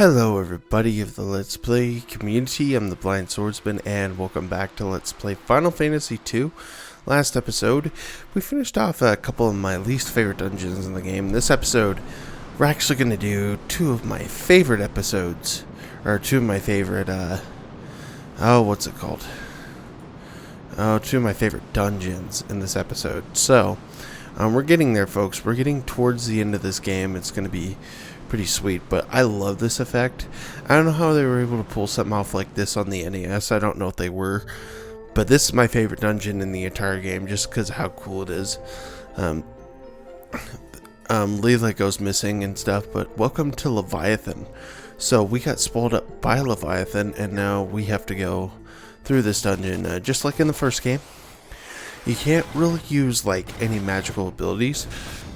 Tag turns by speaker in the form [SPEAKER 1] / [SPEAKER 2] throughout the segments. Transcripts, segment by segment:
[SPEAKER 1] Hello everybody of the Let's Play community, I'm the Blind Swordsman and welcome back to Let's Play Final Fantasy II. Last episode, we finished off a couple of my least favorite dungeons in the game. This episode, we're actually going to do two of my favorite episodes, or two of my favorite, two of my favorite dungeons in this episode. So, we're getting there, folks. We're getting towards the end of this game. It's going to be pretty sweet, but I love this effect. I don't know how they were able to pull something off like this on the NES. I don't know if they were, but this is my favorite dungeon in the entire game just because of how cool it is. Leela goes missing and stuff, but welcome to Leviathan. So we got spoiled up by Leviathan and now we have to go through this dungeon just like in the first game. You can't really use like any magical abilities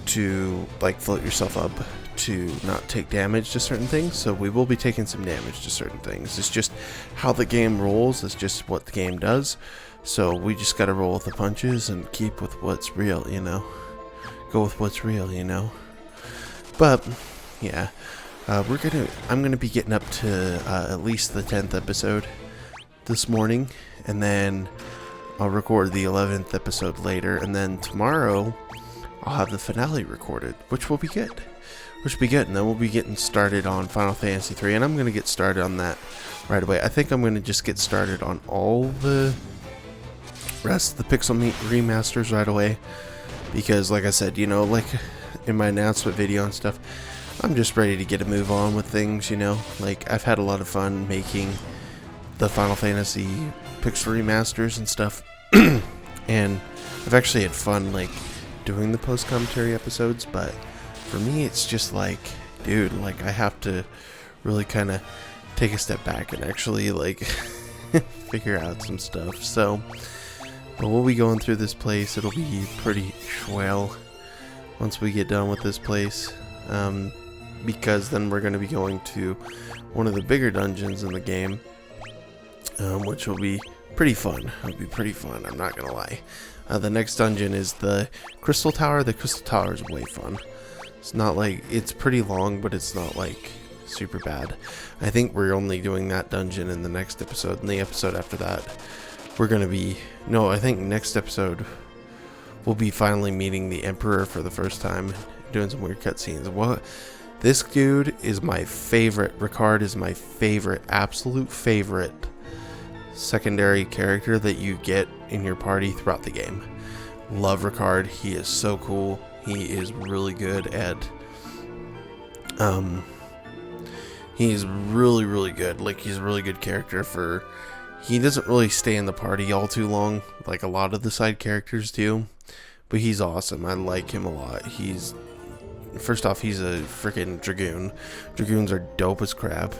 [SPEAKER 1] to like float yourself up to not take damage to certain things, so we will be taking some damage to certain things. It's just how the game rolls. It's just what the game does, so we just gotta roll with the punches and keep with what's real, you know, go with what's real, you know. But yeah, I'm gonna be getting up to at least the 10th episode this morning, and then I'll record the 11th episode later, and then tomorrow I'll have the finale recorded, which will be good. And then we'll be getting started on Final Fantasy 3, and I'm going to get started on that right away. I think I'm going to just get started on all the rest of the Pixel remasters right away, because like I said, you know, like in my announcement video and stuff, I'm just ready to get a move on with things, you know. Like, I've had a lot of fun making the Final Fantasy Pixel remasters and stuff, and I've actually had fun, like, doing the post-commentary episodes, but for me, it's just like, dude, like, I have to really kind of take a step back and actually, like, figure out some stuff. So, but we'll be going through this place. It'll be pretty swell once we get done with this place, because then we're going to be going to one of the bigger dungeons in the game, which will be pretty fun. It'll be pretty fun, I'm not going to lie. The next dungeon is the Crystal Tower. The Crystal Tower is way fun. It's not like, it's pretty long, but it's not like super bad. I think we're only doing that dungeon in the next episode. In the episode after that, we're going to be, no, I think next episode we'll be finally meeting the Emperor for the first time, doing some weird cutscenes. What? This dude is my favorite. Ricard is my favorite, absolute favorite secondary character that you get in your party throughout the game. Love Ricard. He is so cool. He is really good at, he's really good. Like, he's a really good character for, he doesn't really stay in the party all too long, like a lot of the side characters do, but he's awesome. I like him a lot. He's, first off, he's a freaking Dragoon. Dragoons are dope as crap,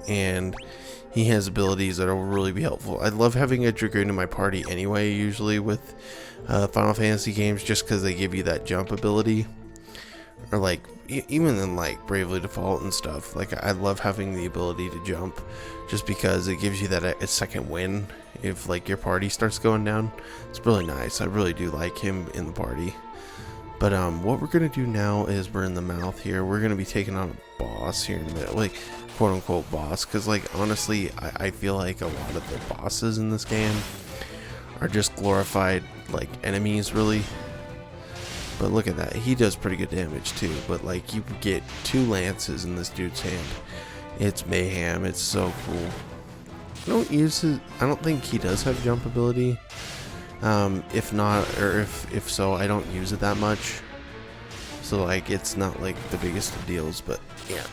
[SPEAKER 1] and he has abilities that will really be helpful. I love having a Dragoon in my party anyway, usually with Final Fantasy games, just because they give you that jump ability. Or like, even in like Bravely Default and stuff, like I love having the ability to jump, just because it gives you that a second win if like your party starts going down. It's really nice. I really do like him in the party. But what we're going to do now is we're in the mouth here. We're going to be taking on a boss here in a minute. Like, quote-unquote boss, because like honestly I feel like a lot of the bosses in this game are just glorified like enemies, really. But look at that, he does pretty good damage too. But like, you get 2 lances in this dude's hand. It's mayhem. It's so cool. I don't use his, I don't think he does have jump ability. If not, or if so, I don't use it that much, so like it's not like the biggest of deals. But yeah,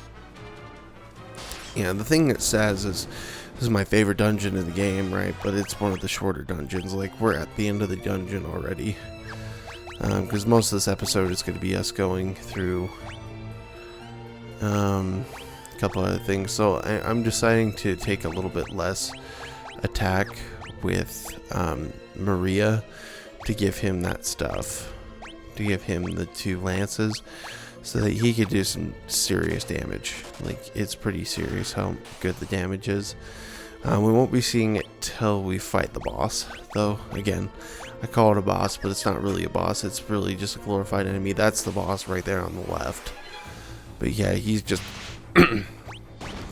[SPEAKER 1] the thing that says is, this is my favorite dungeon in the game, right? But it's one of the shorter dungeons. Like, we're at the end of the dungeon already, because most of this episode is going to be us going through a couple other things. So I'm deciding to take a little bit less attack with Maria to give him that stuff, to give him the 2 lances, so that he could do some serious damage. Like, it's pretty serious how good the damage is. We won't be seeing it till we fight the boss, though. Again, I call it a boss, but it's not really a boss. It's really just a glorified enemy. That's the boss right there on the left. But yeah, he's just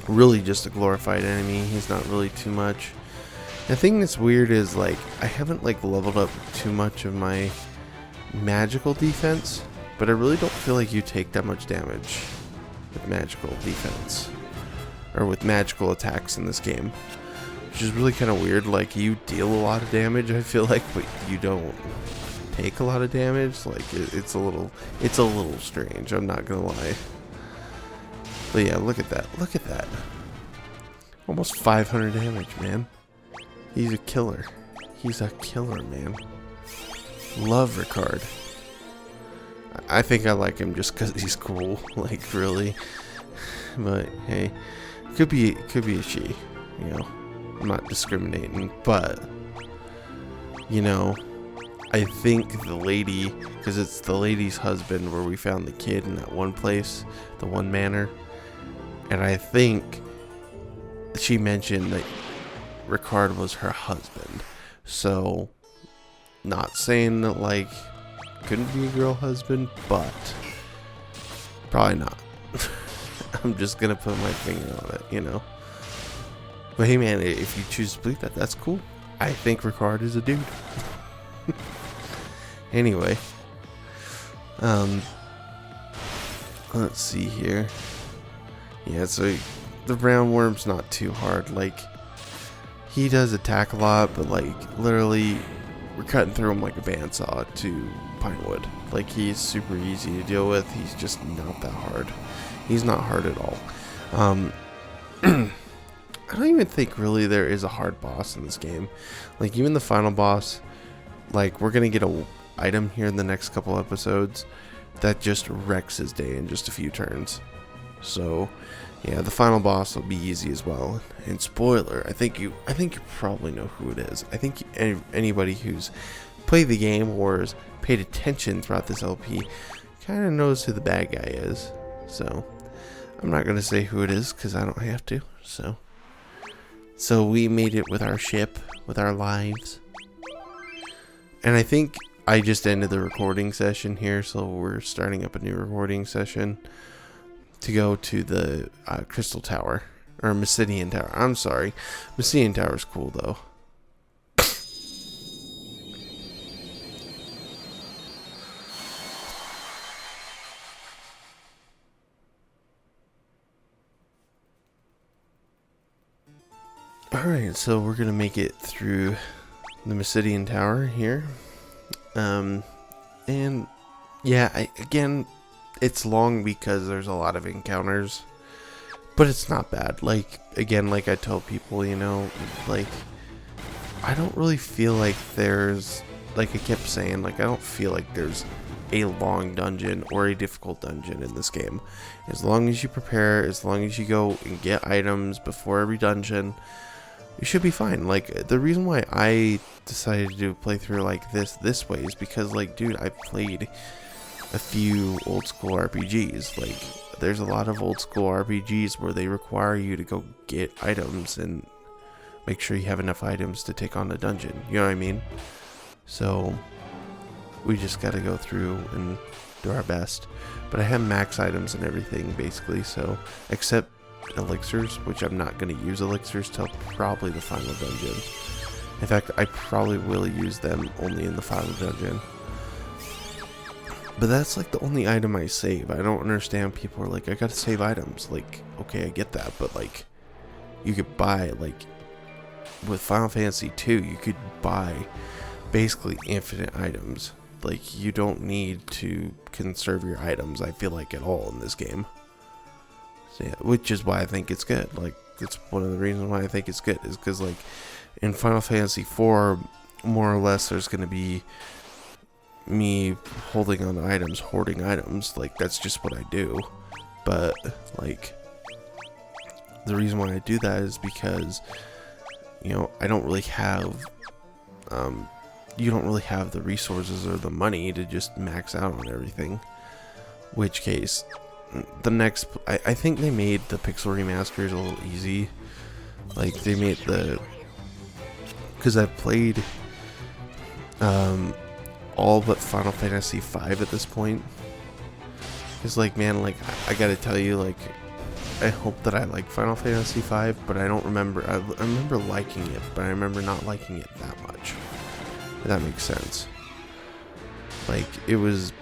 [SPEAKER 1] really just a glorified enemy. He's not really too much. The thing that's weird is, like, I haven't, like, leveled up too much of my magical defense, but I really don't feel like you take that much damage with magical defense, or with magical attacks in this game, which is really kind of weird. Like, you deal a lot of damage, I feel like, but you don't take a lot of damage. Like, it's a little strange, I'm not gonna lie. But yeah, look at that, almost 500 damage, man. He's a killer, man. Love Ricard. I think I like him just because he's cool, like, really. But hey, could be a she, you know. I'm not discriminating, but you know, I think the lady, because it's the lady's husband where we found the kid in that one place, the one manor, and I think she mentioned that Ricard was her husband. So, not saying that, like, couldn't be a girl husband, but probably not. I'm just gonna put my finger on it, you know. But hey, man, if you choose to believe that, that's cool. I think Ricard is a dude. Anyway, let's see here. Yeah, so the roundworm's not too hard. Like, he does attack a lot, but, like, literally, we're cutting through him like a bandsaw to Pinewood. Like, he's super easy to deal with. He's just not that hard. He's not hard at all. I don't even think really there is a hard boss in this game. Like, even the final boss, like, we're gonna get a item here in the next couple episodes that just wrecks his day in just a few turns. So yeah, the final boss will be easy as well. And spoiler, I think you probably know who it is. I think anybody who's played the game or has paid attention throughout this LP kind of knows who the bad guy is. So I'm not gonna say who it is because I don't have to. So we made it with our ship, with our lives. And I think I just ended the recording session here, so we're starting up a new recording session to go to the Crystal Tower, or Mysidian Tower. I'm sorry. Mysidian Tower is cool, though. Alright, so we're going to make it through the Mysidian Tower here. And yeah, again, it's long because there's a lot of encounters, but it's not bad. Like, again, like I tell people, you know, like, I don't really feel like there's, like I kept saying, like, I don't feel like there's a long dungeon or a difficult dungeon in this game. As long as you prepare, as long as you go and get items before every dungeon, you should be fine. Like, the reason why I decided to do a playthrough like this way is because, like, dude, I played a few old school RPGs. Like, there's a lot of old school RPGs where they require you to go get items and make sure you have enough items to take on a dungeon. You know what I mean? So we just got to go through and do our best. But I have max items and everything, basically, so except elixirs, which I'm not going to use elixirs till probably the final dungeon. In fact, I probably will use them only in the final dungeon. But that's like the only item I save. I don't understand. People are like, I gotta save items. Like, okay, I get that, but like, you could buy, like, with Final Fantasy 2, you could buy basically infinite items. Like, you don't need to conserve your items, I feel like, at all in this game. So yeah, which is why I think it's good. Like, it's one of the reasons why I think it's good, is because, like, in Final Fantasy 4, more or less, there's gonna be me holding on to items, hoarding items. Like, that's just what I do. But, like, the reason why I do that is because, you know, I don't really have, you don't really have the resources or the money to just max out on everything. Which case, the next, I think they made the pixel remasters a little easy. Like, they made the, because I've played, all but Final Fantasy V at this point. It's like, man, like, I gotta tell you, like, I hope that I like Final Fantasy V, but I don't remember. I remember liking it, but I remember not liking it that much. If that makes sense. Like, it was...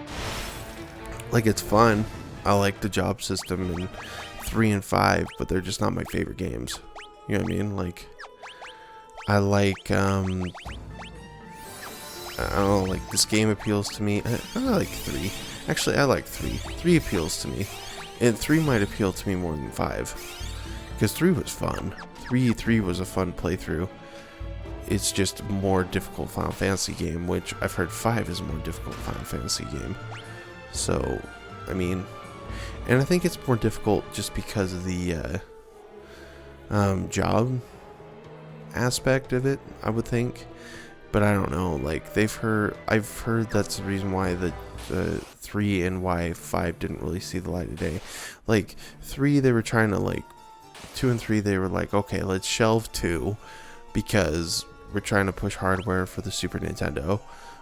[SPEAKER 1] Like, it's fun. I like the job system in 3 and 5, but they're just not my favorite games. You know what I mean? Like, I like, I don't know, like, this game appeals to me. I like 3. Actually, I like 3. 3 appeals to me. And 3 might appeal to me more than 5. Because 3 was fun. 3 was a fun playthrough. It's just a more difficult Final Fantasy game, which I've heard 5 is a more difficult Final Fantasy game. So, I mean... And I think it's more difficult just because of the job aspect of it, I would think. But I don't know, like, I've heard that's the reason why the 3 and why 5 didn't really see the light of day. Like, 3, they were trying to, like, 2 and 3, they were like, okay, let's shelve 2 because we're trying to push hardware for the Super Nintendo,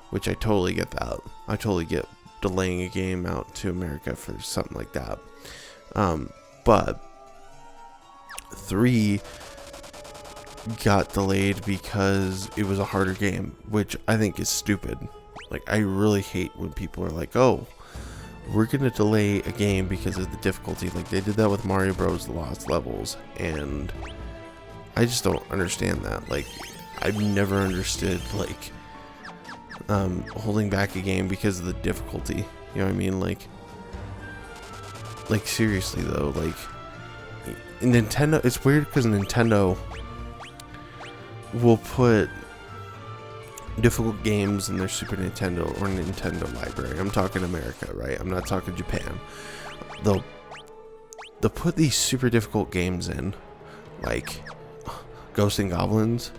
[SPEAKER 1] which I totally get that. I totally get delaying a game out to America for something like that. But 3 got delayed because it was a harder game, which I think is stupid. Like, I really hate when people are like, oh, we're gonna delay a game because of the difficulty. Like, they did that with Mario Bros. The Lost Levels, and I just don't understand that. Like, I've never understood, like, holding back a game because of the difficulty. You know what I mean? Like seriously though, like, Nintendo, it's weird because Nintendo will put difficult games in their Super Nintendo or Nintendo library. I'm talking America, right? I'm not talking Japan. They'll put these super difficult games in, like Ghosts and Goblins,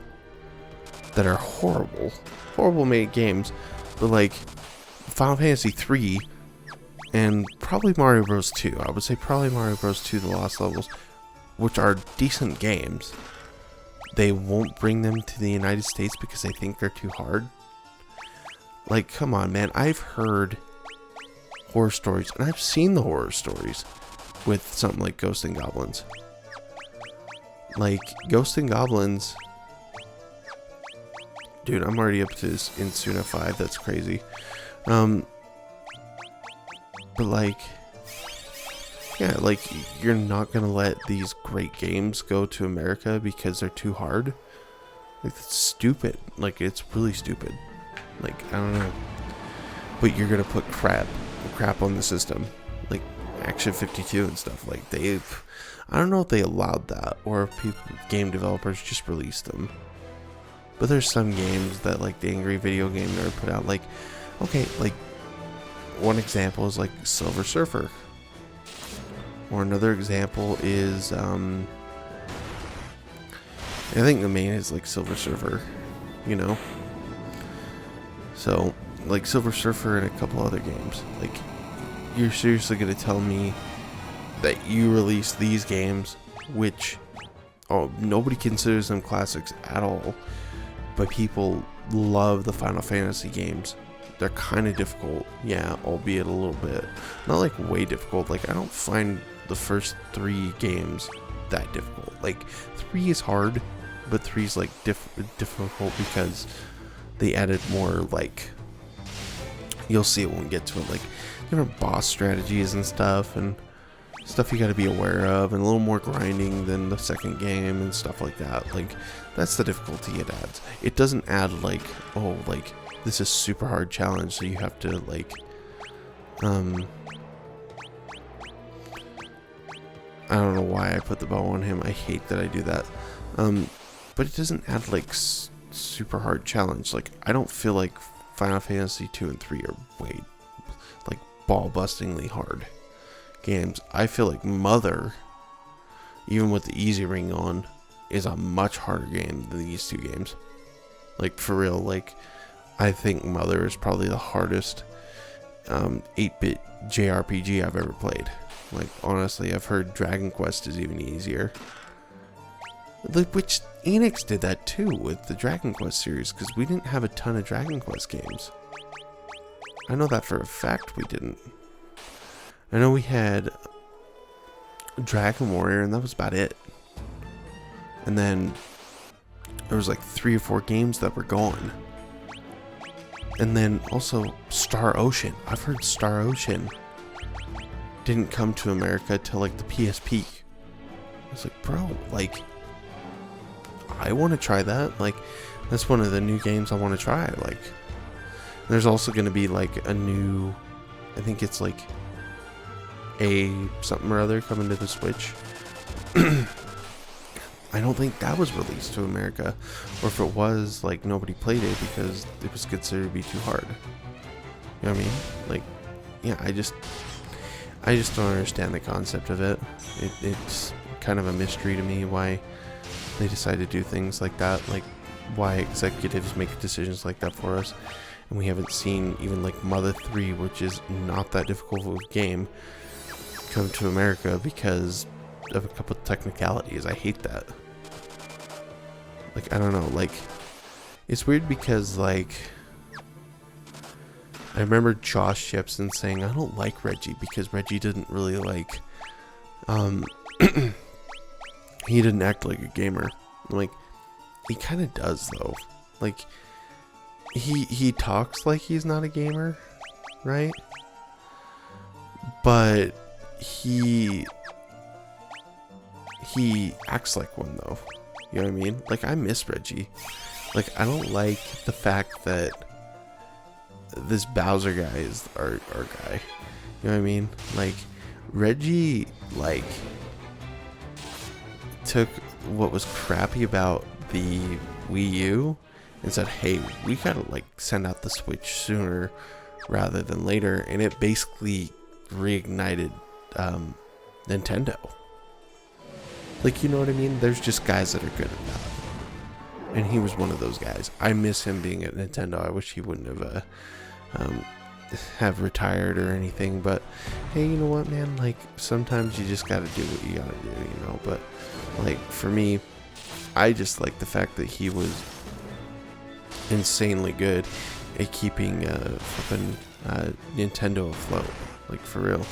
[SPEAKER 1] that are horrible made games, but like Final Fantasy 3 and probably Mario Bros. 2. I would say probably Mario Bros. 2 The Lost Levels, which are decent games. They won't bring them to the United States because they think they're too hard. Like, come on, man. I've heard horror stories, and I've seen the horror stories with something like Ghosts and Goblins. Like, Ghosts and Goblins... Dude, I'm already up to Insuna 5. That's crazy. But, like... Yeah, like, you're not gonna let these great games go to America because they're too hard? Like, that's stupid. Like, it's really stupid. Like, I don't know. But you're gonna put crap on the system. Like, Action 52 and stuff. Like, I don't know if they allowed that, or if game developers just released them. But there's some games that, like, the Angry Video Game Nerd put out, like, okay, like, one example is, like, Silver Surfer. Or another example is, I think the main is, like, Silver Surfer, you know? So, like, Silver Surfer and a couple other games. Like, you're seriously gonna tell me that you release these games, which, oh, nobody considers them classics at all, but people love the Final Fantasy games. They're kind of difficult, yeah, albeit a little bit. Not, like, way difficult. Like, I don't find the first 3 games that difficult. Like, 3 is hard, but 3 is, like, difficult because they added more, like, you'll see it when we get to it, like, different boss strategies and stuff you gotta be aware of, and a little more grinding than the second game and stuff like that. Like, that's the difficulty it adds. It doesn't add, like, oh, like, this is super hard challenge, so you have to, like, I don't know why I put the bow on him. I hate that I do that. But it doesn't add, like, super hard challenge. Like, I don't feel like Final Fantasy 2 and 3 are way, like, ball-bustingly hard games. I feel like Mother, even with the easy ring on, is a much harder game than these 2 games. Like, for real, like, I think Mother is probably the hardest 8-bit JRPG I've ever played. Like, honestly, I've heard Dragon Quest is even easier. Which, Enix did that too with the Dragon Quest series, because we didn't have a ton of Dragon Quest games. I know that for a fact we didn't. I know we had Dragon Warrior, and that was about it. And then there was like 3 or 4 games that were gone. And then also Star Ocean. I've heard Star Ocean didn't come to America till like the PSP. I was like, bro, like, I want to try that. Like, that's one of the new games I want to try. Like, there's also going to be like a new, I think it's like a something or other coming to the Switch. I don't think that was released to America, or if it was, like, nobody played it because it was considered to be too hard. You know what I mean? Like, yeah, I just don't understand the concept of it. It's kind of a mystery to me why they decide to do things like that, like why executives make decisions like that for us, and we haven't seen even like Mother 3, which is not that difficult of a game, come to America because of a couple of technicalities. I hate that. Like, I don't know, like, it's weird because, like, I remember Josh Jepson saying, I don't like Reggie because Reggie didn't really, like, he didn't act like a gamer. I'm like, he kind of does, though. Like, he talks like he's not a gamer, right? But he acts like one, though. You know what I mean? Like, I miss Reggie. Like, I don't like the fact that this Bowser guy is our guy. You know what I mean? Like, Reggie, like, took what was crappy about the Wii U and said, hey, we gotta, like, send out the Switch sooner rather than later. And it basically reignited Nintendo. Like, you know what I mean? There's just guys that are good at that. And he was one of those guys. I miss him being at Nintendo. I wish he wouldn't have retired or anything. But, hey, you know what, man? Like, sometimes you just gotta do what you gotta do, you know? But, like, for me, I just like the fact that he was insanely good at keeping flipping Nintendo afloat. Like, for real.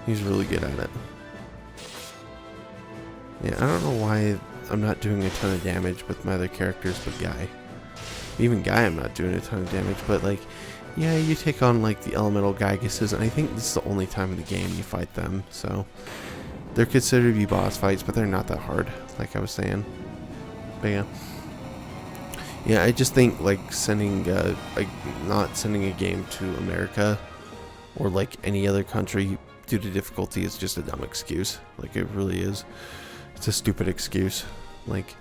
[SPEAKER 1] He's really good at it. Yeah, I don't know why I'm not doing a ton of damage with my other characters, but Guy. Even Guy, I'm not doing a ton of damage, but, like, yeah, you take on, like, the elemental Gyguses, and I think this is the only time in the game you fight them, so they're considered to be boss fights, but they're not that hard, like I was saying. But yeah. Yeah, I just think, like, sending, like, not sending a game to America or, like, any other country due to difficulty is just a dumb excuse. Like, it really is. It's a stupid excuse. Like,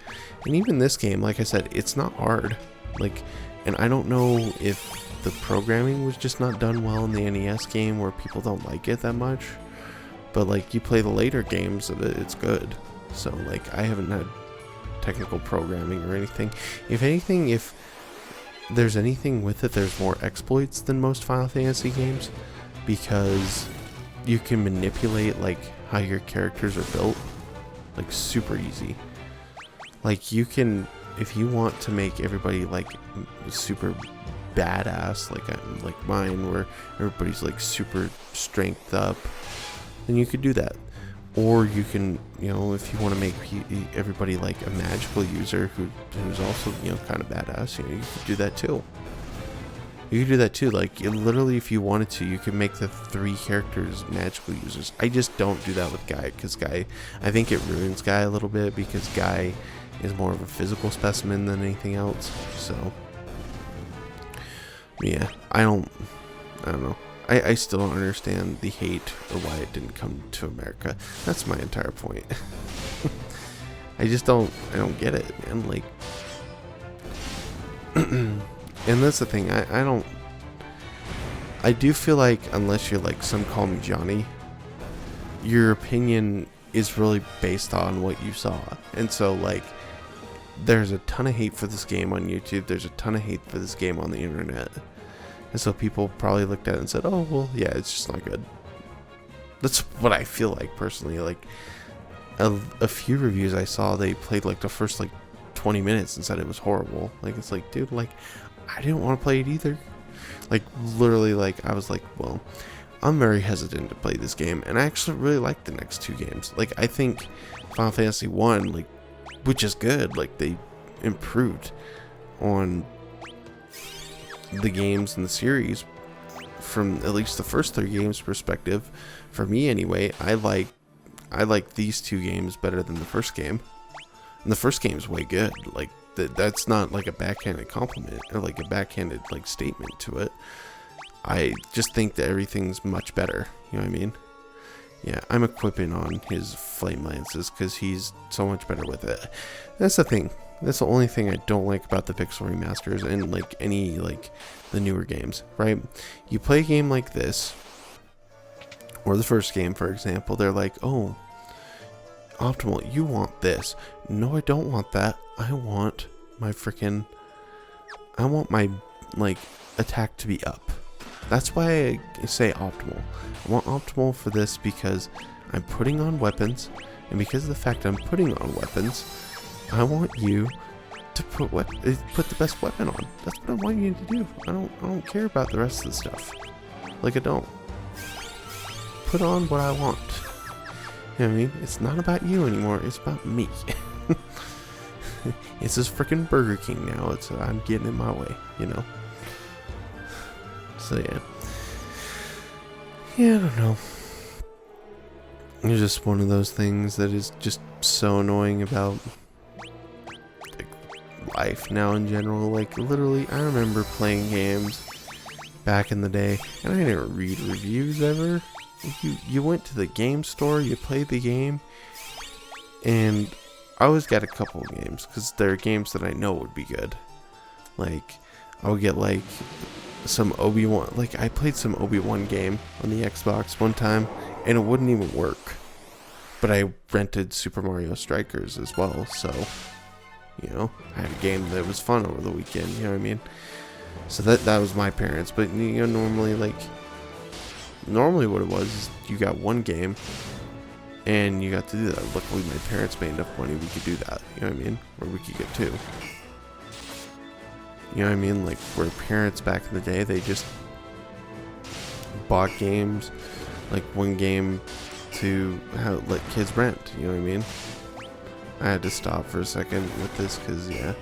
[SPEAKER 1] and even this game, like I said, it's not hard. Like, and I don't know if the programming was just not done well in the NES game where people don't like it that much. But, like, you play the later games of it, it's good. So, like, I haven't had technical programming or anything. If anything, if there's anything with it, there's more exploits than most Final Fantasy games. Because you can manipulate, like, how your characters are built. Like, super easy. Like, you can, if you want to make everybody, like, super badass, like mine, where everybody's, like, super strength up, then you could do that. Or you can, you know, if you want to make everybody, like, a magical user who's also, you know, kind of badass, you know, you could do that too. You could do that too. Like, literally, if you wanted to, you could make the 3 characters magical users. I just don't do that with Guy, because Guy, I think it ruins Guy a little bit, because Guy is more of a physical specimen than anything else. So, yeah, I don't know. I still don't understand the hate or why it didn't come to America. That's my entire point. I don't get it, man. Like, and that's the thing, I do feel like, unless you're like Some Call Me Johnny, your opinion is really based on what you saw. And so, like, there's a ton of hate for this game on YouTube, there's a ton of hate for this game on the internet. And so people probably looked at it and said, oh, well, yeah, it's just not good. That's what I feel like, personally. Like, a few reviews I saw, they played, like, the first, like, 20 minutes and said it was horrible. Like, it's like, dude, like, I didn't want to play it either. Like, literally, like, I was like, well, I'm very hesitant to play this game, and I actually really like the next 2 games. Like, I think Final Fantasy 1, like, which is good, like, they improved on the games in the series from at least the first 3 games perspective. For me anyway, I like these 2 games better than the first game. And the first game's way good. Like, that's not like a backhanded compliment or like a backhanded like statement to it. I just think that everything's much better. You know what I mean? Yeah, I'm equipping on his flame lances because he's so much better with it. That's the thing. That's the only thing I don't like about the Pixel remasters and like any like the newer games, right? You play a game like this, or the first game, for example, they're like, oh, Optimal, you want this. No, I don't want that. I want my like attack to be up. That's why I say optimal. I want optimal for this because I'm putting on weapons, and because of the fact I'm putting on weapons, I want you to put the best weapon on. That's what I want you to do. I don't care about the rest of the stuff. Like, I don't. Put on what I want. You know what I mean? It's not about you anymore. It's about me. It's this freaking Burger King now. I'm getting in my way, you know. So yeah. Yeah, I don't know. It's just one of those things that is just so annoying about like, life now in general. Like, literally, I remember playing games back in the day, and I didn't read reviews ever. You went to the game store, you played the game, and I always got a couple of games, because there are games that I know would be good. Like, I would get, like, some Obi-Wan, like, I played some Obi-Wan game on the Xbox one time, and it wouldn't even work. But I rented Super Mario Strikers as well, so, you know, I had a game that was fun over the weekend, you know what I mean? So that was my parents, but, you know, normally what it was is you got one game and you got to do that. Luckily my parents made enough money we could do that, you know what I mean? Or we could get 2. You know what I mean? Like, where parents back in the day, they just bought games, like one game to let kids rent, you know what I mean? I had to stop for a second with this because, yeah,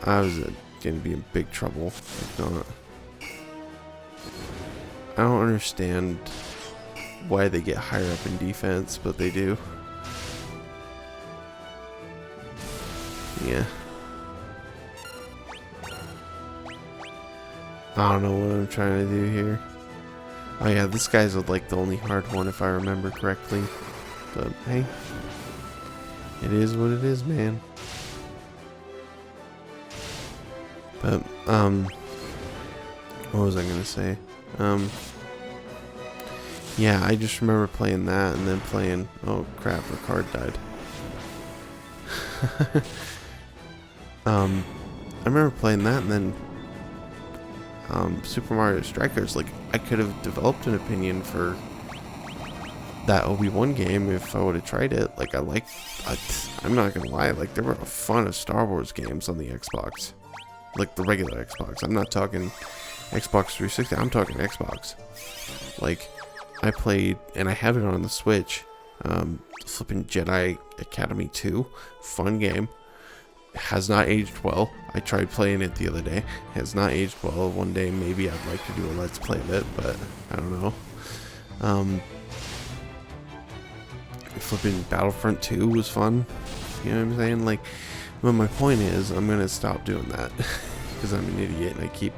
[SPEAKER 1] I was going to be in big trouble if not. I don't understand why they get higher up in defense, but they do. Yeah. I don't know what I'm trying to do here. Oh yeah, this guy's like the only hard one if I remember correctly. But hey, it is what it is, man. But what was I gonna say? Yeah, I just remember playing that and then playing, oh crap, our card died. I remember playing that and then Super Mario Strikers. Like, I could have developed an opinion for that Obi-Wan game if I would have tried it. Like, I'm not gonna lie, like, there were a ton of Star Wars games on the Xbox. Like, the regular Xbox. I'm not talking Xbox 360, I'm talking Xbox. Like, I played, and I have it on the Switch, flipping Jedi Academy 2. Fun game. Has not aged well. I tried playing it the other day. Has not aged well. One day maybe I'd like to do a let's play of it, but I don't know. Flipping Battlefront 2 was fun. You know what I'm saying? Like, but my point is, I'm gonna stop doing that because I'm an idiot and I keep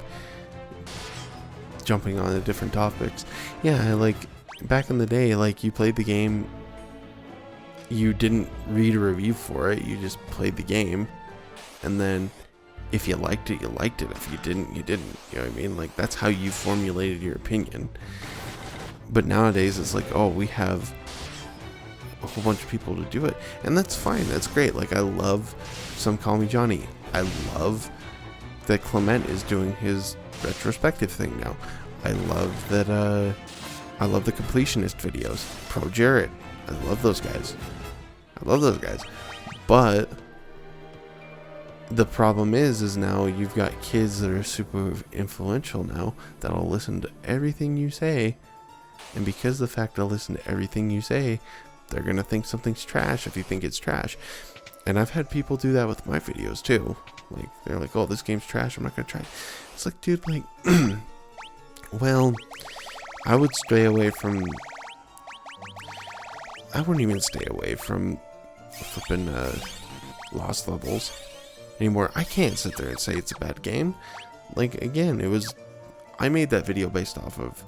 [SPEAKER 1] jumping on to different topics. Yeah, like back in the day, like you played the game, you didn't read a review for it, you just played the game, and then if you liked it, you liked it. If you didn't, you didn't. You know what I mean? Like, that's how you formulated your opinion. But nowadays it's like, oh, we have a whole bunch of people to do it, and that's fine, that's great. Like, I love Some Call Me Johnny. I love that Clement is doing his retrospective thing now. I love that I love the completionist videos. Pro Jarrett, I love those guys. But the problem is now you've got kids that are super influential now that'll listen to everything you say And because the fact I listen to everything you say, they're going to think something's trash if you think it's trash. And I've had people do that with my videos too. Like, they're like, oh, this game's trash, I'm not going to try it. It's like, dude, like, well, I would stay away from, I wouldn't even stay away from flipping Lost Levels anymore. I can't sit there and say it's a bad game. Like, again, I made that video based off of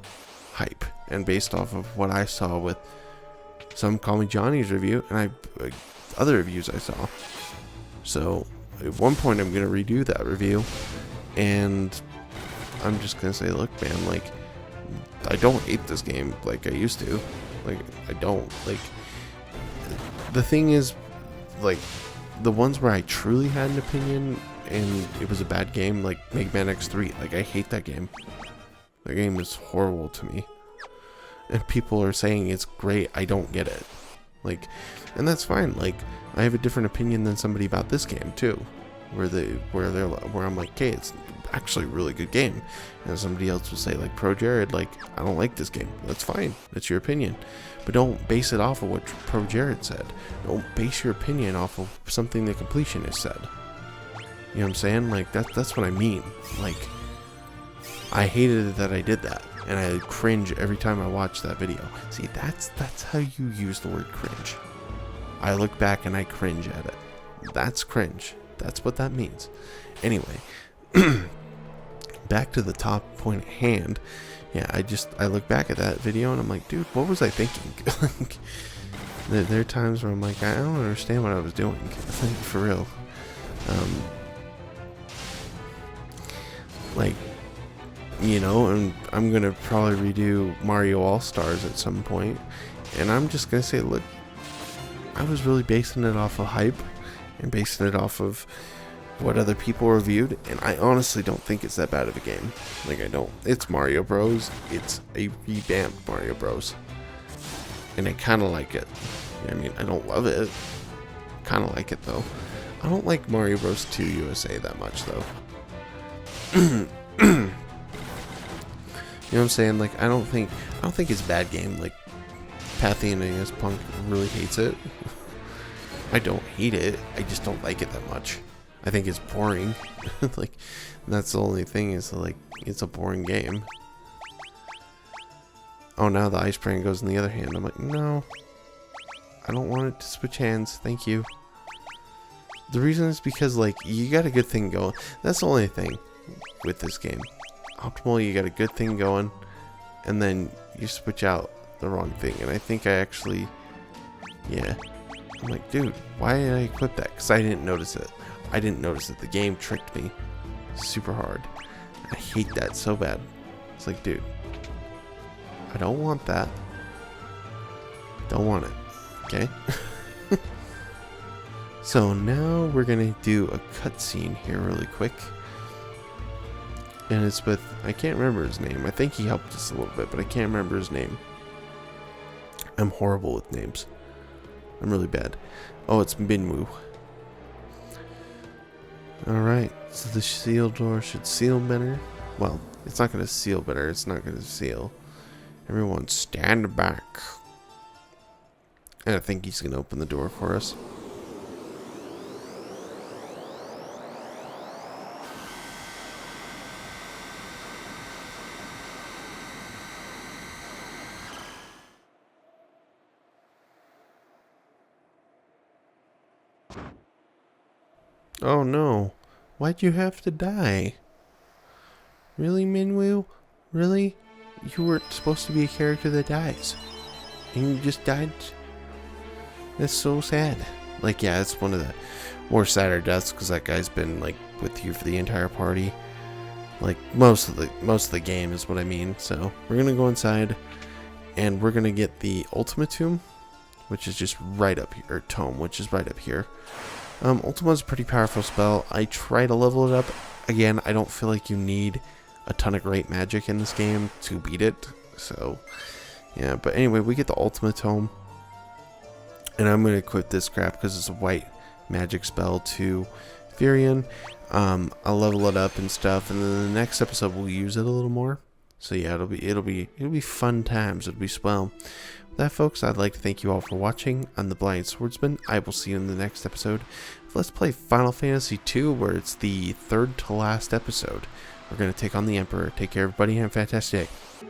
[SPEAKER 1] hype and based off of what I saw with some Call Me Johnny's review and other reviews I saw. So at one point I'm gonna redo that review, and I'm just gonna say, look, man, like, I don't hate this game like I used to. Like, I don't. Like, the thing is, like, the ones where I truly had an opinion and it was a bad game, like Mega Man X3, like, I hate that game. The game is horrible to me. And people are saying it's great, I don't get it. Like, and that's fine. Like, I have a different opinion than somebody about this game too, where I'm like, okay, it's actually a really good game, and somebody else will say, like Pro Jared, like, I don't like this game. That's fine, that's your opinion, but don't base it off of what Pro Jared said. Don't base your opinion off of something the completionist said. You know what I'm saying? Like, that's what I mean. Like, I hated it that I did that, and I cringe every time I watch that video. See, that's how you use the word cringe. I look back and I cringe at it. That's cringe. That's what that means. Anyway, back to the top point at hand. Yeah, I look back at that video and I'm like, dude, what was I thinking? There are times where I'm like, I don't understand what I was doing. For real. Like, you know, and I'm gonna probably redo Mario All-Stars at some point, and I'm just gonna say, look, I was really basing it off of hype and basing it off of what other people reviewed, and I honestly don't think it's that bad of a game. Like, I don't. It's Mario Bros. It's a revamped Mario Bros. And I kind of like it. I mean, I don't love it. Kind of like it though. I don't like Mario Bros. 2 USA that much though. You know what I'm saying? Like, I don't think it's a bad game. Like, Pathenius Punk really hates it. I don't hate it. I just don't like it that much. I think it's boring. Like, that's the only thing, is like, it's a boring game. Oh, now the ice brain goes in the other hand. I'm like, no, I don't want it to switch hands. Thank you. The reason is because, like, you got a good thing going. That's the only thing with this game. Optimal, you got a good thing going, and then you switch out the wrong thing. And I think I actually, yeah. I'm like, dude, why did I equip that? Because I didn't notice it. I didn't notice it. The game tricked me super hard. I hate that so bad. It's like, dude, I don't want that. Don't want it. Okay? So now we're going to do a cutscene here really quick. And it's with, I can't remember his name. I think he helped us a little bit, but I can't remember his name. I'm horrible with names. I'm really bad. Oh, it's Minwoo. Alright, so the seal door should seal better. Well, it's not going to seal better. It's not going to seal. Everyone stand back. And I think he's going to open the door for us. Oh no, why'd you have to die? Really, Minwoo? Really? You weren't supposed to be a character that dies. And you just died? That's so sad. Like, yeah, it's one of the more sadder deaths, because that guy's been, like, with you for the entire party. Like, most of the game is what I mean. So, we're gonna go inside, and we're gonna get the Ultimatum, which is just right up here, or Tome, which is right up here. Ultima's a pretty powerful spell. I try to level it up. Again, I don't feel like you need a ton of great magic in this game to beat it. So, yeah. But anyway, we get the Ultimate Tome. And I'm going to equip this crap because it's a white magic spell to Furion. I'll level it up and stuff. And then the next episode, we'll use it a little more. So yeah, it'll be fun times. It'll be swell. With that, folks, I'd like to thank you all for watching. I'm the Blind Swordsman. I will see you in the next episode. Let's play Final Fantasy II, where it's the third to last episode. We're gonna take on the Emperor. Take care, everybody. Have a fantastic day.